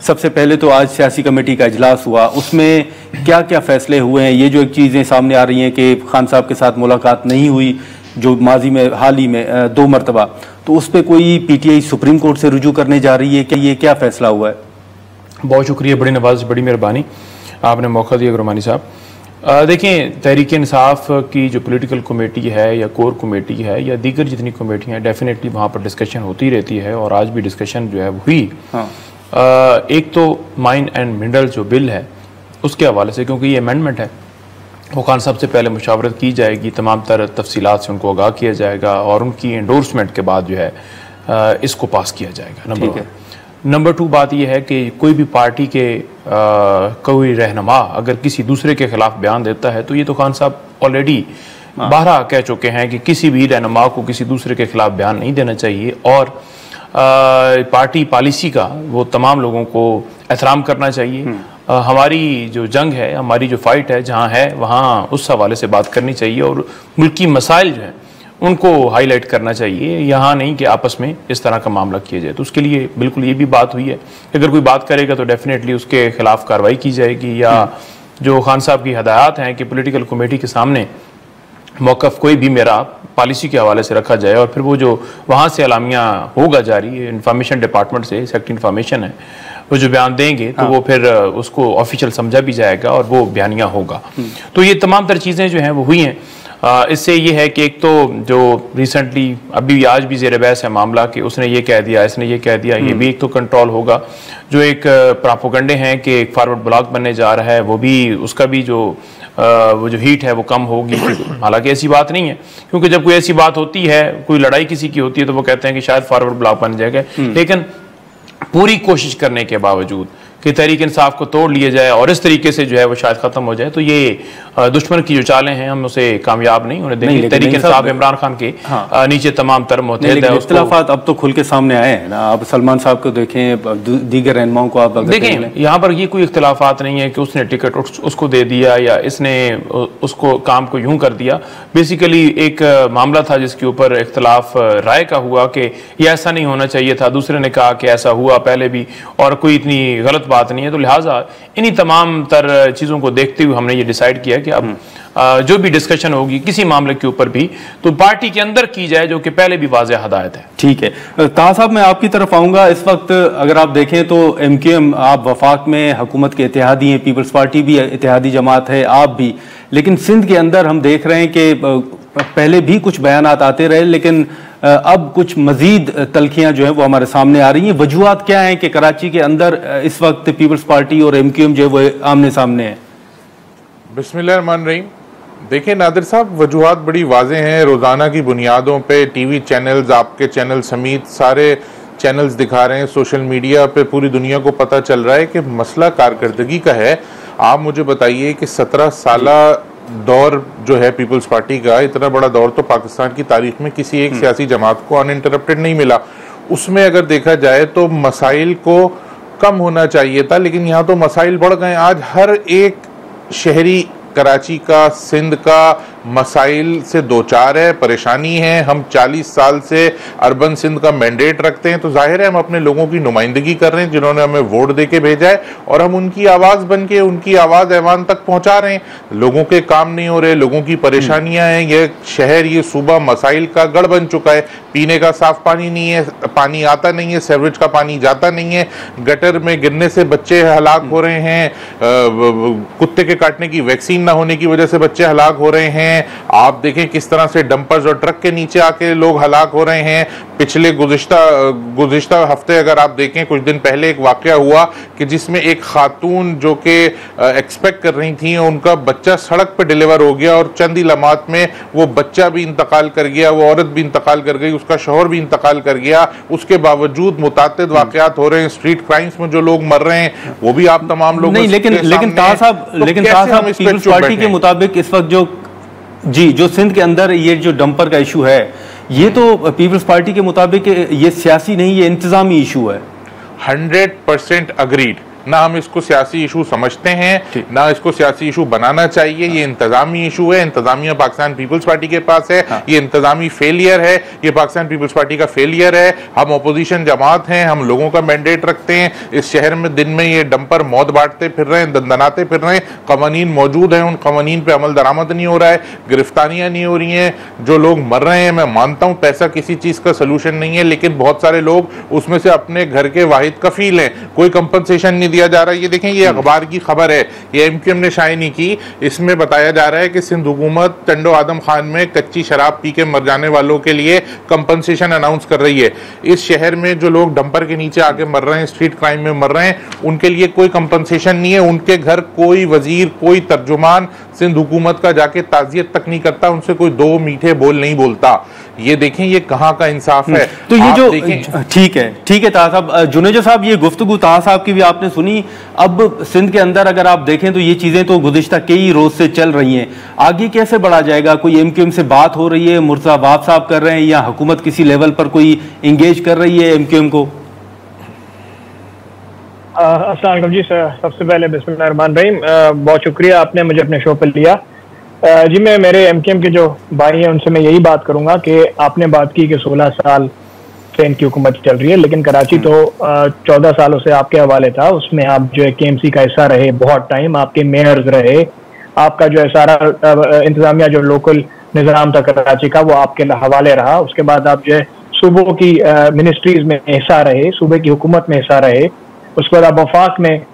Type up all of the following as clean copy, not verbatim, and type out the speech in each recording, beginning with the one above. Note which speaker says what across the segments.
Speaker 1: सबसे पहले तो आज सियासी कमेटी का इजलास हुआ, उसमें क्या क्या फैसले हुए हैं? ये जो एक चीज़ें सामने आ रही हैं कि खान साहब के साथ मुलाकात नहीं हुई जो माजी में हाल ही में 2 मरतबा, तो उस पर कोई पीटीआई सुप्रीम कोर्ट से रुजू करने जा रही है कि ये क्या फैसला हुआ है?
Speaker 2: बहुत शुक्रिया, बड़ी नवाज, बड़ी मेहरबानी, आपने मौका दिया गुरमानी साहब। देखें, तहरीक इंसाफ की जो पॉलिटिकल कमेटी है या कोर कमेटी है या दीगर जितनी कमेटियाँ हैं, डेफिनेटली वहाँ पर डिस्कशन होती रहती है और आज भी डिस्कशन जो है हुई। हाँ। एक तो माइन एंड मिनरल जो बिल है उसके हवाले से, क्योंकि ये अमेंडमेंट है, वो खान साहब से पहले मुशावरत की जाएगी, तमाम तर तफसीलात से उनको आगाह किया जाएगा और उनकी एंडोर्समेंट के बाद जो है इसको पास किया जाएगा। नंबर 1। नंबर 2 बात यह है कि कोई भी पार्टी के कोई रहनुमा अगर किसी दूसरे के खिलाफ बयान देता है तो ये तो खान साहब ऑलरेडी बारहा कह चुके हैं कि किसी भी रहनुमा को किसी दूसरे के खिलाफ बयान नहीं देना चाहिए और पार्टी पॉलिसी का वो तमाम लोगों को एहतराम करना चाहिए। हमारी जो जंग है, हमारी जो फाइट है जहाँ है वहाँ उस हवाले से बात करनी चाहिए और मुल्की मसाइल जो हैं उनको हाईलाइट करना चाहिए, यहाँ नहीं कि आपस में इस तरह का मामला किया जाए। तो उसके लिए बिल्कुल ये भी बात हुई है, अगर कोई बात करेगा तो डेफिनेटली उसके खिलाफ कार्रवाई की जाएगी या जो खान साहब की हदायत हैं कि पॉलिटिकल कमेटी के सामने मौक़िफ़ कोई भी मेरा पॉलिसी के हवाले से रखा जाए और फिर वो जो वहाँ से अलामियाँ होगा जारी इंफॉर्मेशन डिपार्टमेंट से, सेक्रेटरी इंफॉर्मेशन है, वो जो बयान देंगे तो वो फिर उसको ऑफिशियल समझा भी जाएगा और वो बयानिया होगा। तो ये तमाम तर चीज़ें जो हैं वो हुई हैं। इससे ये है कि एक तो जो रिसेंटली अभी आज भी ज़ेर बहस है मामला कि उसने ये कह दिया, इसने ये कह दिया, ये भी एक तो कंट्रोल होगा। जो एक प्रोपेगेंडे हैं कि एक फॉरवर्ड ब्लॉक बनने जा रहा है, वो भी उसका भी जो वो जो हीट है वो कम होगी। हालांकि ऐसी बात नहीं है, क्योंकि जब कोई ऐसी बात होती है, कोई लड़ाई किसी की होती है तो वो कहते हैं कि शायद फॉरवर्ड ब्लॉक बन जाएगा, लेकिन पूरी कोशिश करने के बावजूद कि तहरीक इंसाफ को तोड़ लिया जाए और इस तरीके से जो है वो शायद ख़त्म हो जाए, तो ये दुश्मन की जो चालें हैं हम उसे कामयाब नहीं होने देंगे। तहरीक इंसाफ इमरान खान के नीचे तमाम तर मुतहद है।
Speaker 1: इख्तिलाफात अब तो खुल के सामने आए हैं ना, आप सलमान साहब को देखें, दीगर रहनुमाओं को आप
Speaker 2: देखें, यहाँ पर ये कोई इख्तिलाफात नहीं है कि उसने टिकट उसको दे दिया या इसने उसको काम को यूं कर दिया। बेसिकली एक मामला था जिसके ऊपर इख्तिलाफ राय का हुआ कि यह ऐसा नहीं होना चाहिए था, दूसरे ने कहा कि ऐसा हुआ पहले भी और कोई इतनी गलत बात नहीं है। तो लिहाजा इन्हीं तमाम तर चीज़ों को देखते हुए हमने ये डिसाइड किया कि अब जो भी डिस्कशन होगी किसी मामले के ऊपर भी तो पार्टी के अंदर की जाए, जो कि पहले भी वाज़ेह हदायत है।
Speaker 1: ठीक है, ताहा साहब मैं आपकी तरफ आऊँगा। इस वक्त अगर आप देखें तो MQM आप वफाक में हुकूमत के इत्तेहादी हैं, पीपल्स पार्टी भी इत्तेहादी जमात है, आप भी, लेकिन सिंध के अंदर हम देख रहे हैं कि पहले भी कुछ बयानात आते रहे, लेकिन अब कुछ मजीद तलखियां जो है वो हमारे सामने आ रही हैं। वजूहात क्या हैं कि कराची के अंदर इस वक्त पीपल्स पार्टी और MQM जो है वो आमने सामने है?
Speaker 3: बिस्मिल्लाहिर्रहमानिर्रहीम। देखिए नादिर साहब, वजूहात बड़ी वाज़ेह हैं, रोज़ाना की बुनियादों पे टीवी चैनल्स, आपके चैनल समेत सारे चैनल्स दिखा रहे हैं, सोशल मीडिया पे पूरी दुनिया को पता चल रहा है कि मसला कारकर्दगी का है। आप मुझे बताइए कि 17 साला दौर जो है पीपल्स पार्टी का, इतना बड़ा दौर तो पाकिस्तान की तारीख में किसी एक सियासी जमात को अनइंटरप्टेड नहीं मिला। उसमें अगर देखा जाए तो मसाइल को कम होना चाहिए था, लेकिन यहाँ तो मसाइल बढ़ गए। आज हर एक शहरी कराची का, सिंध का मसाइल से दो चार है, परेशानी है। हम 40 साल से अर्बन सिंध का मैंडेट रखते हैं, तो जाहिर है हम अपने लोगों की नुमाइंदगी कर रहे हैं जिन्होंने हमें वोट दे के भेजा है, और हम उनकी आवाज़ बन के उनकी आवाज़ ऐवान तक पहुंचा रहे हैं। लोगों के काम नहीं हो रहे, लोगों की परेशानियां हैं। ये शहर, ये सूबा मसाइल का गढ़ बन चुका है। पीने का साफ पानी नहीं है, पानी आता नहीं है, सीवरेज का पानी जाता नहीं है, गटर में गिरने से बच्चे हलाक हो रहे हैं, कुत्ते के काटने की वैक्सीन ना होने की वजह से बच्चे हलाक हो रहे हैं। आप देखें किस तरह से डंपर्स और ट्रक के नीचे आके लोग हलाक हो रहे हैं। पिछले गुज़िश्ता हफ्ते अगर आप देखें, कुछ दिन पहले एक वाकया हुआ कि जिसमें एक खातून जो कि एक्सपेक्ट कर रही थी, उनका बच्चा सड़क पर डिलीवर हो गया और चंद ही लम्हात में वो बच्चा भी इंतकाल कर गया, वो औरत भी इंतकाल कर गई, उसका शौहर भी इंतकाल कर गया। उसके बावजूद मुताद्दिद वाकयात हो रहे हैं, स्ट्रीट क्राइम्स में जो लोग मर रहे हैं वो भी आप तमाम लोग
Speaker 1: नहीं। लेकिन ताहा साहब पीपल्स पार्टी के मुताबिक इस वक्त जो सिंध के अंदर ये जो डंपर का इशू है, ये तो पीपल्स पार्टी के मुताबिक ये सियासी नहीं, ये इंतजामी इशू है।
Speaker 3: 100% अग्रीड। ना हम इसको सियासी इशू समझते हैं, ना इसको सियासी इशू बनाना चाहिए। ये इंतजामी इशू है, इंतजामिया पाकिस्तान पीपल्स पार्टी के पास है। ये इंतजामी फेलियर है, ये पाकिस्तान पीपल्स पार्टी का फेलियर है। हम अपोजिशन जमात हैं, हम लोगों का मैंडेट रखते हैं। इस शहर में दिन में ये डंपर मौत बांटते फिर रहे हैं, दंदनाते फिर रहे हैं। कवानीन मौजूद हैं, उन कवानीन पे अमल दरामद नहीं हो रहा है, गिरफ्तारियां नहीं हो रही हैं, जो लोग मर रहे हैं। मैं मानता हूं पैसा किसी चीज का सोल्यूशन नहीं है, लेकिन बहुत सारे लोग उसमें से अपने घर के वाहिद कफील हैं, कोई कंपनसेशन नहीं दिया जा रहा है। ये देखें, ये अखबार की खबर है, ये एमक्यूएम ने शाये नहीं की। इसमें बताया जा रहा है कि सिंध हुकूमत टंडो आदम खान में कच्ची शराब पी के मर जाने वालों के लिए कंपनसेशन अनाउंस कर रही है। इस शहर में जो लोग डंपर के नीचे आके मर रहे हैं, स्ट्रीट क्राइम में मर रहे हैं, उनके लिए कोई कंपनसेशन नहीं है। उनके घर कोई वजीर, कोई तर्जुमान सिंध हुकूमत का जाके ताजियत तक नहीं करता, उनसे कोई दो मीठे बोल नहीं बोलता। ये देखें, ये कहाँ का इंसाफ है।
Speaker 1: तो ये जो ठीक है ताहा साहब, जुनेजो साहब, ये गुफ्तगू ताहा साहब की भी आपने सुनी। अब सिंध के अंदर अगर आप देखें तो ये चीजें तो गुज़िश्ता कई रोज से चल रही हैं, आगे कैसे बढ़ा जाएगा? कोई एमक्यूएम से बात हो रही है, मुर्तज़ा वहाब साहब कर रहे हैं, या हुकूमत किसी लेवल पर कोई इंगेज कर रही है एमक्यूएम को?
Speaker 4: अस्सलाम वालेकुम जी। सबसे पहले बिस्मिल्लाहिर्रहमानिर्रहीम, बहुत शुक्रिया आपने मुझे अपने शो पर लिया। जी, मैं मेरे एमक्यूएम के जो भाई हैं उनसे मैं यही बात करूंगा कि आपने बात की कि 16 साल से इनकी हुकूमत चल रही है, लेकिन कराची तो 14 सालों से आपके हवाले था। उसमें आप जो है केएमसी का हिस्सा रहे बहुत टाइम, आपके मेयर्स रहे, आपका जो है सारा इंतजामिया जो लोकल निज़ाम था कराची का वो आपके हवाले रहा। उसके बाद आप जो है सूबों की मिनिस्ट्रीज में हिस्सा रहे, सूबे की हुकूमत में हिस्सा रहे। उसके बाद आप वफाक में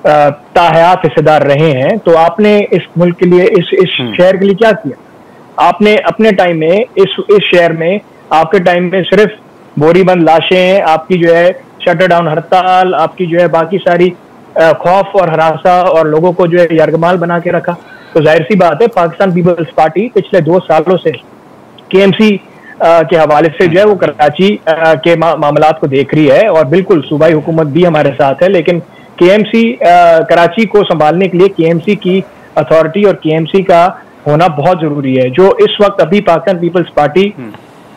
Speaker 4: ताहयात हिस्सेदार रहे हैं। तो आपने इस मुल्क के लिए, इस शहर के लिए क्या किया? आपने अपने टाइम में इस शहर में, आपके टाइम में सिर्फ बोरीबंद लाशें, आपकी जो है शटर डाउन हड़ताल, आपकी जो है बाकी सारी खौफ और हरासा और लोगों को जो है यरगमाल बना के रखा। तो जाहिर सी बात है पाकिस्तान पीपल्स पार्टी पिछले 2 सालों से केएमसी के हवाले से जो है वो कराची के मामलात को देख रही है, और बिल्कुल सूबाई हुकूमत भी हमारे साथ है। लेकिन केएमसी कराची को संभालने के लिए केएमसी की अथॉरिटी और केएमसी का होना बहुत जरूरी है, जो इस वक्त अभी पाकिस्तान पीपल्स पार्टी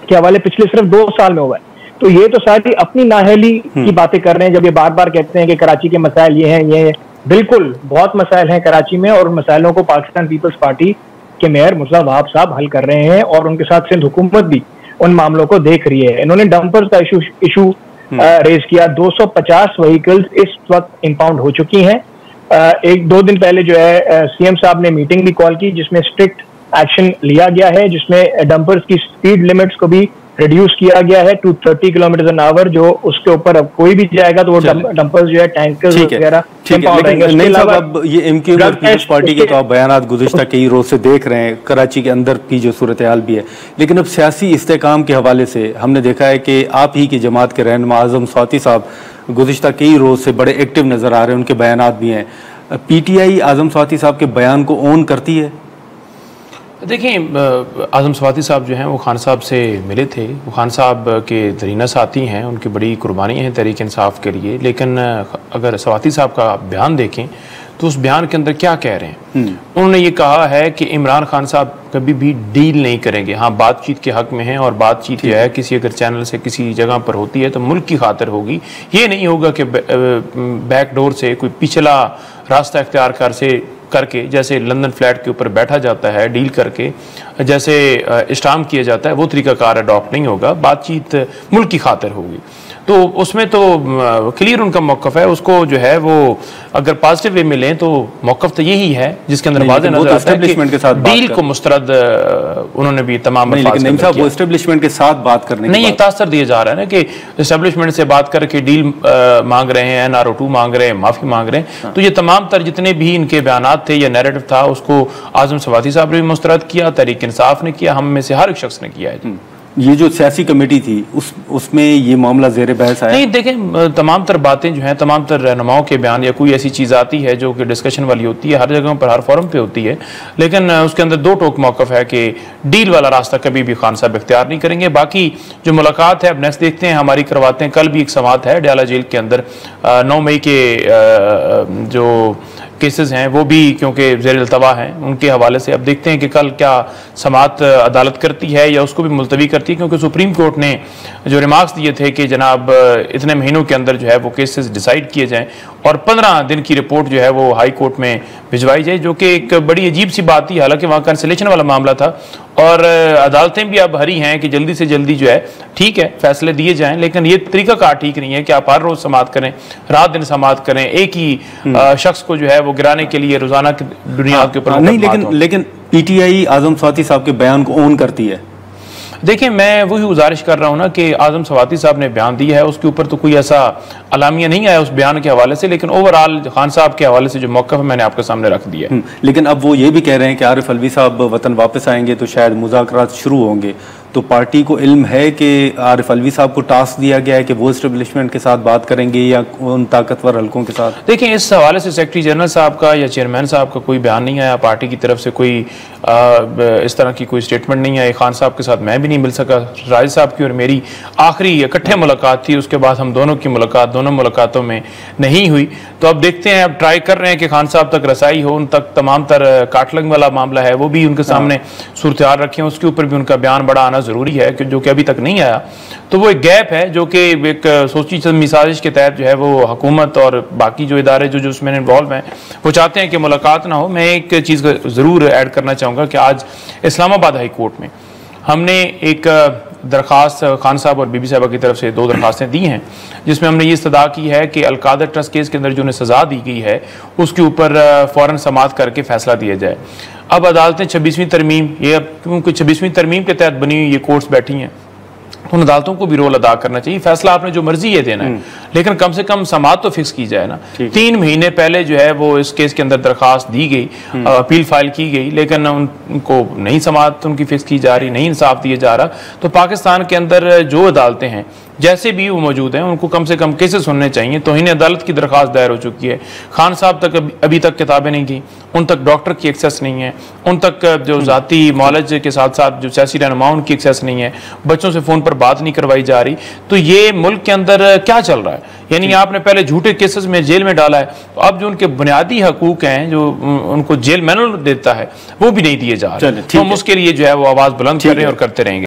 Speaker 4: के हवाले पिछले सिर्फ 2 साल में हुआ है। तो ये तो सारी अपनी नाअहली की बातें कर रहे हैं जब ये बार बार कहते हैं कि कराची के मसाइल ये हैं, ये बिल्कुल बहुत मसाइल हैं कराची में, और उन मसाइलों को पाकिस्तान पीपल्स पार्टी के मेयर मुर्तज़ा वहाब साहब हल कर रहे हैं, और उनके साथ सिंध हुकूमत भी उन मामलों को देख रही है। इन्होंने डंपर्स का इशू रेज किया। 250 व्हीकल्स इस वक्त इंपाउंड हो चुकी हैं। 1-2 दिन पहले जो है सीएम साहब ने मीटिंग भी कॉल की जिसमें स्ट्रिक्ट एक्शन लिया गया है, जिसमें डंपर्स की स्पीड लिमिट्स को भी रिड्यूस किया गया है टू 30 किलोमीटर/आवर। जो उसके ऊपर अब कोई भी जाएगा तो वो डंपर्स जो है टैंकर्स वगैरह।
Speaker 1: नहीं साहब, अब ये एमक्यूएम और पीपल्स पार्टी के तो आप बयानात गुज़िश्ता कई रोज से देख रहे हैं, कराची के अंदर की जो सूरत हाल भी है, लेकिन अब सियासी इस्तेकाम के हवाले से हमने देखा है कि आप ही की जमात के रहनुमा आज़म स्वाति साहब गुज़िश्ता कई रोज से बड़े एक्टिव नजर आ रहे हैं, उनके बयानात भी हैं। पीटीआई आज़म स्वाति साहब के बयान को ऑन करती है?
Speaker 2: देखिए, आज़म स्वाति साहब जो हैं वो खान साहब से मिले थे। वो खान साहब के दरीना साथी हैं, उनकी बड़ी कुर्बानी है तहरीक इंसाफ के लिए। लेकिन अगर स्वाति साहब का बयान देखें तो उस बयान के अंदर क्या कह रहे हैं? उन्होंने ये कहा है कि इमरान खान साहब कभी भी डील नहीं करेंगे। हाँ, बातचीत के हक में है, और बातचीत जो है किसी अगर चैनल से किसी जगह पर होती है तो मुल्क की खातिर होगी। ये नहीं होगा कि बैकडोर से कोई पिछला रास्ता इख्तियार करके जैसे लंदन फ्लैट के ऊपर बैठा जाता है डील करके, जैसे स्टाम्प किया जाता है, वो तरीकाकार अडॉप्ट नहीं होगा। बातचीत मुल्क की खातिर होगी। तो उसमें तो क्लियर उनका मौक़िफ़ है। उसको जो है वो अगर पॉजिटिव वे में लें तो मौक़िफ़ तो यही है जिसके अंदर वाज़ेह नज़र आता है कि डील को मुस्तरद उन्होंने भी तमाम
Speaker 1: वो एस्टेब्लिशमेंट के साथ बात करने
Speaker 2: नहीं, एक तासर दिया जा रहा है ना कि एस्टेब्लिशमेंट से बात करके डील मांग रहे हैं, NRO2 मांग रहे हैं, माफ़ी मांग रहे हैं। तो ये तमाम तर जितने भी इनके बयानात थे या नैरेटिव था उसको आज़म स्वाति साहब ने भी मुस्तरद किया, तहरीक इंसाफ ने किया, हम में से हर एक शख्स ने किया है।
Speaker 1: ये जो सियासी कमेटी थी उसमें ये मामला ज़ेर बहस आया?
Speaker 2: नहीं, देखें, तमाम तर बातें जो हैं, तमाम तर रहनुमाओं के बयान या कोई ऐसी चीज़ आती है जो कि डिस्कशन वाली होती है, हर जगह पर हर फोरम पे होती है, लेकिन उसके अंदर 2 टोक मौक़िफ़ है कि डील वाला रास्ता कभी भी खान साहब इख्तियार नहीं करेंगे। बाकी जो मुलाकात है अब नेक्स्ट देखते हैं, हमारी करवाते हैं। कल भी एक समात है डयाला जेल के अंदर, 9 मई के जो केसेस हैं वो भी क्योंकि ज़ेर अल्तवा हैं, उनके हवाले से अब देखते हैं कि कल क्या समात अदालत करती है या उसको भी मुलतवी करती है, क्योंकि सुप्रीम कोर्ट ने जो रिमार्क्स दिए थे कि जनाब इतने महीनों के अंदर जो है वो केसेस डिसाइड किए जाएं, और 15 दिन की रिपोर्ट जो है वो हाई कोर्ट में भिजवाई जाए, जो कि एक बड़ी अजीब सी बात थी। हालांकि वहाँ कैंसिलेशन वाला मामला था और अदालतें भी अब हरी हैं कि जल्दी से जल्दी जो है ठीक है फैसले दिए जाएं, लेकिन ये तरीकाकार ठीक नहीं है कि आप हर रोज समाअत करें, रात दिन समाअत करें, एक ही शख्स को जो है वो गिराने के लिए रोजाना की बुनियाद के ऊपर
Speaker 1: नहीं। लेकिन पीटीआई आजम स्वाति साहब के बयान को ऑन करती है।
Speaker 2: देखिए, मैं वही गुजारिश कर रहा हूँ ना कि आजम स्वाति साहब ने बयान दिया है, उसके ऊपर तो कोई ऐसा अलामिया नहीं आया उस बयान के हवाले से, लेकिन ओवरऑल खान साहब के हवाले से जो मौक़िफ़ है मैंने आपके सामने रख दिया।
Speaker 1: लेकिन अब वो ये भी कह रहे हैं कि आरिफ अलवी साहब वतन वापस आएंगे तो शायद मुज़ाकरात शुरू होंगे। तो पार्टी को इल्म है कि आरिफ अलवी साहब को टास्क दिया गया है कि वो इस्टेब्लिशमेंट के साथ बात करेंगे या उन ताकतवर हलकों के साथ?
Speaker 2: देखिए, इस हवाले से सेक्रेटरी जनरल साहब का या चेयरमैन साहब का कोई बयान नहीं आया, पार्टी की तरफ से कोई इस तरह की कोई स्टेटमेंट नहीं आई। खान साहब के साथ मैं भी नहीं मिल सका, राज साहब की और मेरी आखिरी इकट्ठे मुलाकात थी, उसके बाद हम दोनों की मुलाकात दोनों मुलाकातों में नहीं हुई। तो अब देखते हैं, अब ट्राई कर रहे हैं कि खान साहब तक रसाई हो, उन तक तमाम तर काटलंग वाला मामला है वो भी उनके सामने सूरत हाल रखें, उसके ऊपर भी उनका बयान बड़ा आना ज़रूरी है जो कि अभी तक नहीं आया। तो वो एक गैप है जो कि एक सोची समझी साजिश के तहत जो है वो हुकूमत और बाकी जो इदारे जो उसमें इन्वॉल्व हैं वो चाहते हैं कि मुलाकात ना हो। मैं एक चीज़ ज़रूर ऐड करना चाहूँगा कि आज इस्लामाबाद हाई कोर्ट में हमने एक दरख्वास्त खान साहब और बीबी साहबा की तरफ से 2 दरख्वास्तें दी हैं, जिसमें हमने ये इस्तदा की है कि अलकादर ट्रस्ट केस के अंदर जो उन्हें सज़ा दी गई है उसके ऊपर फ़ौरन समाअत करके फ़ैसला दिया जाए। अब अदालतें 26वीं तरमीम, ये अब क्योंकि 26वीं तरमीम के तहत बनी हुई ये कोर्ट्स बैठी हैं, उन अदालतों को भी रोल अदा करना चाहिए। फैसला आपने जो मर्जी है देना है, लेकिन कम से कम समाअत तो फिक्स की जाए ना। 3 महीने पहले जो है वो इस केस के अंदर दरखास्त दी गई, अपील फाइल की गई, लेकिन उनको नहीं समाअत उनकी फिक्स की जा रही, नहीं इंसाफ दिया जा रहा। तो पाकिस्तान के अंदर जो अदालतें हैं जैसे भी वो मौजूद हैं उनको कम से कम केसेस सुनने चाहिए। तो इन्हें अदालत की दरखास्त दायर हो चुकी है, खान साहब तक अभी तक किताबें नहीं गई, उन तक डॉक्टर की एक्सेस नहीं है, उन तक जो ज़ाती मॉलेज के साथ साथ जो सियासी रहनुमा उनकी एक्सेस नहीं है, बच्चों से फ़ोन पर बात नहीं करवाई जा रही। तो ये मुल्क के अंदर क्या चल रहा है? यानी आपने पहले झूठे केसेस में जेल में डाला है, तो अब जो उनके बुनियादी हकूक हैं जो उनको जेल मैनुअल देता है वो भी नहीं दिए जा रहे। तो हम उसके लिए जो है वो आवाज़ बुलंद कर रहे हैं और करते रहेंगे।